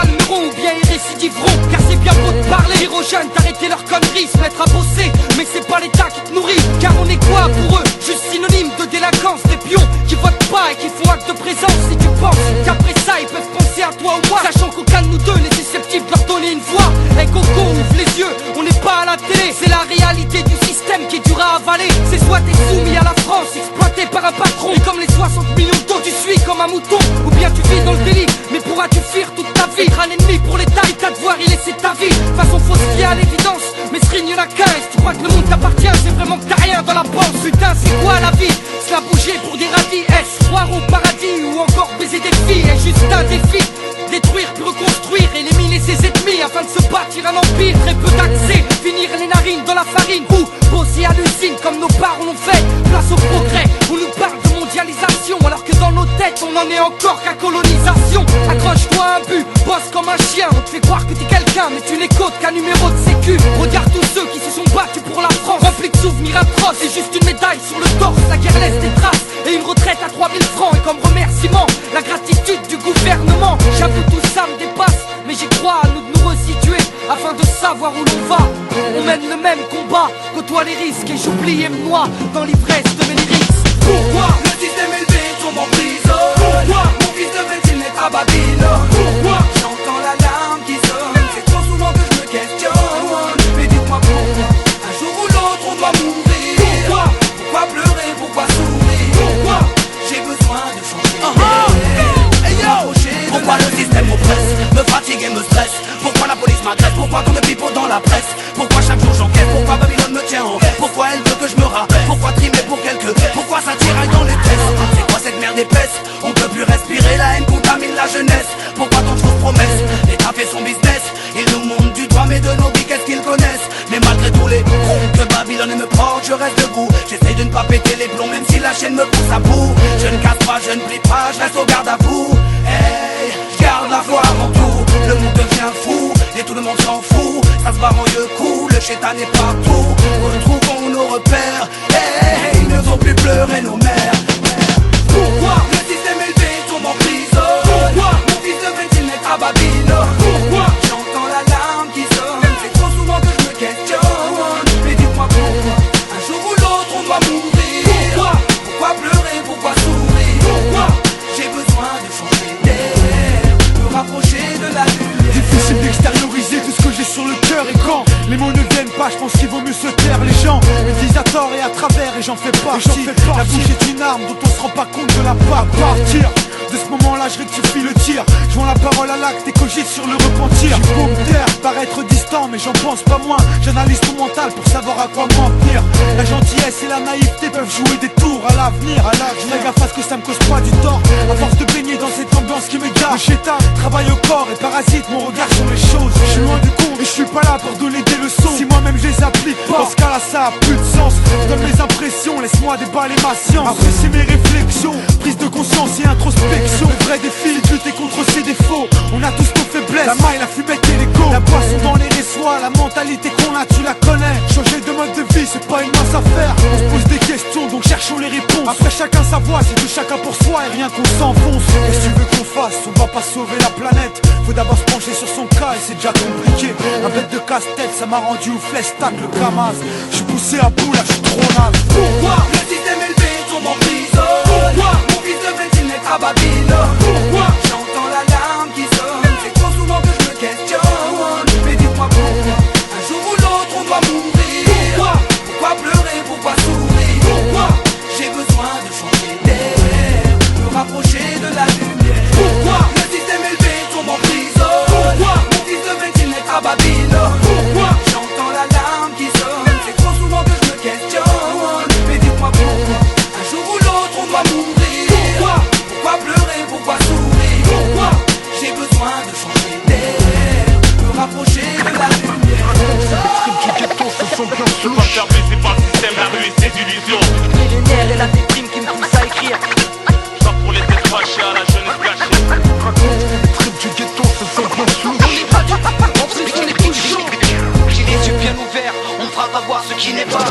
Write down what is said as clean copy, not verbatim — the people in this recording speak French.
calmeront ou bien ils récidiveront. Car c'est bien beau de parler, dire aux jeunes d'arrêter leurs conneries, se mettre à bosser, mais c'est pas l'État qui te nourrit. Car on est quoi pour eux? Juste synonyme de délinquance, des pions qui votent pas et qui font acte de présence. Si tu penses qu'après ça ils peuvent penser à toi ou moi, sachant qu'aucun de nous deux n'est susceptible de leur donner une voix. Eh Coco, ouvre les yeux, on n'est pas à la télé. C'est la réalité du système qui est dur à avaler. C'est soit t'es soumis à la France, exploité par un patron, et comme les 60 millions d'eau tu suis comme un mouton, ou bien tu vis dans le délit, mais pourras-tu fuir toute ta vie? Être un ennemi pour l'État et t'as devoir y laisser ta vie. Façon fausse qui est à l'évidence, mais ce rigne n'a qu'un. Si tu crois que le monde t'appartient, c'est vraiment que t'as rien dans la panse. Putain, c'est quoi la vie? Cela bouger pour des radis. Est-ce croire au paradis ou encore baiser des filles? Est juste un défi, détruire puis reconstruire, éliminer ses ennemis afin de se bâtir un empire. Très peu d'accès, finir les narines dans la farine, ou bosser à l'usine comme nos parents l'ont fait. Place au progrès, on nous parle de mondialisation, alors que dans nos têtes on en est encore qu'à colonisation. Accroche-toi à un but, bosse comme un chien. On te fait croire que t'es quelqu'un, mais tu n'es qu'autre qu'un numéro de sécu. Regarde tous ceux qui se sont battus pour la France, remplis de souvenirs atroces. C'est juste une médaille sur le torse, la guerre laisse des traces, et une retraite à 3000 francs. Et comme remerciement, la gratitude du gouvernement. J'avoue tout ça me dépasse, mais j'y crois, à nous de nous resituer afin de savoir où l'on va. On mène le même combat, côtoie les risques, et j'oublie et me noie dans l'ivresse de mes lyrics. Pourquoi le système élevé tombe en prison? Pourquoi mon fils devrait-il naître à Babylone? Pourquoi j'entends l'alarme qui sonne? C'est trop souvent que je me questionne. Mais dites-moi pourquoi un jour ou l'autre on doit mourir? Pourquoi pleurer? Pourquoi sourire? Pourquoi j'ai besoin de changer? Pourquoi le système m'oppresse, me fatigue et me stresse? Pourquoi la police m'agresse? Pourquoi tant de pipeaux dans la presse? Pourquoi chaque jour j'enquête? Pourquoi Babylone me tient en rêve? Pourquoi elle veut que je me rappelle? Pourquoi trimer pour quelques? Pourquoi ça tiraille dans les tests? C'est quoi cette merde épaisse? On peut plus respirer, la haine contamine la jeunesse. Pourquoi tant de fausses promesses? L'État fait son business, il nous montre du doigt, mais de nos vies qu'est-ce qu'ils connaissent? Mais malgré tous les coups que Babylone me porte, je reste debout. J'essaye de ne pas péter les plombs, même si la chaîne me pousse à bout. Je ne casse pas, je ne plie pas, je reste au garde à vous. Hey, je garde la foi avant tout. Le monde devient fou, et tout le monde s'en fout. Ça se barre en yeux cool, le chétan est partout. Retrouvons nos repères, hey, il ne faut plus pleurer nos mères. Pourquoi le système élevé tombe en prison? Pourquoi mon fils devrait-il naître à Babylone? Pourquoi j'entends l'alarme qui sonne? C'est trop souvent que je me questionne. Mais dites-moi pourquoi un jour ou l'autre on doit mourir? Pourquoi pleurer? Pourquoi sourire? Pourquoi j'ai besoin de changer d'air, me rapprocher de la lumière? Difficile d'extérioriser tout ce que j'ai sur le cœur, et quand les mots ne viennent pas, je pense qu'il vaut mieux se taire. Les gens me disent à tort et à travers, et j'en fais partie. La bouche est une arme dont on se rend pas compte de la part. À partir de ce moment-là, je rectifie le tir. Je vends la parole à l'acte et cogite sur le repentir. J'ai beau me taire, paraître distant, mais j'en pense pas moins. J'analyse ton mental pour savoir à quoi m'en tenir. La gentillesse et la naïveté peuvent jouer des tours à l'avenir. Je fais gaffe à ce que ça me cause pas du tort. À force de baigner dans cette ambiance qui m'égare, le chétan travaille au corps et parasite mon regard sur les choses. Je suis loin du con et je suis pas là pour donner des leçons. Si moi-même je les applique pas, dans ce cas-là ça a plus de sens. Je donne mes impressions, laisse-moi déballer ma science. Apprécier mes réflexions, prise de conscience et introspection. Le vrai défi, lutter contre ses défauts. On a tous nos faiblesses, la maille, la fumette et l'ego. La boisson dans les réçois, la mentalité qu'on a, tu la connais. Changer de mode de vie, c'est pas une mince affaire. On se pose des questions, donc cherchons les réponses. Après chacun sa voix, c'est de chacun pour soi et rien qu'on s'enfonce. Qu'est-ce que tu veux qu'on fasse? On va pas sauver la planète. Faut d'abord se pencher sur son cas et c'est déjà compliqué. Un bête de casse-tête, ça m'a rendu ouf, tac le Kamaz. Je suis poussé à bout, là je suis trop naze. Pourquoi le système élevé tombe en prison? Pourquoi mon fils devrait-il naître à Babylone? Pourquoi j'entends l'alarme qui sonne? C'est trop souvent que je me questionne. Mais dites-moi pourquoi un jour ou l'autre on doit mourir? Pourquoi pleurer? Pourquoi sourire? Pourquoi j'ai besoin de changer d'air, me rapprocher de la lumière? Pourquoi le système élevé tombe en prison? Pourquoi mon fils devrait-il naître à Babylone? Pourquoi j'entends l'alarme qui sonne? C'est trop souvent que je me questionne. Mais dites-moi pourquoi un jour ou l'autre on doit mourir? Pourquoi pleurer? Pourquoi sourire? Pourquoi j'ai besoin de changer d'air, me rapprocher de la lumière? Les tripes du ghetto se sont bien sous. Pas faire baiser par le système, la rue et ses illusions. Les nerfs et la déprime qui me poussent à écrire. Ça pour les têtes fâchées à la jeunesse gâchée. Les tripes du ghetto se sont bien sous. On n'est pas du tout, en plus on est tout chaud. J'ai les yeux bien ouverts, on fera pas voir ce qui n'est pas.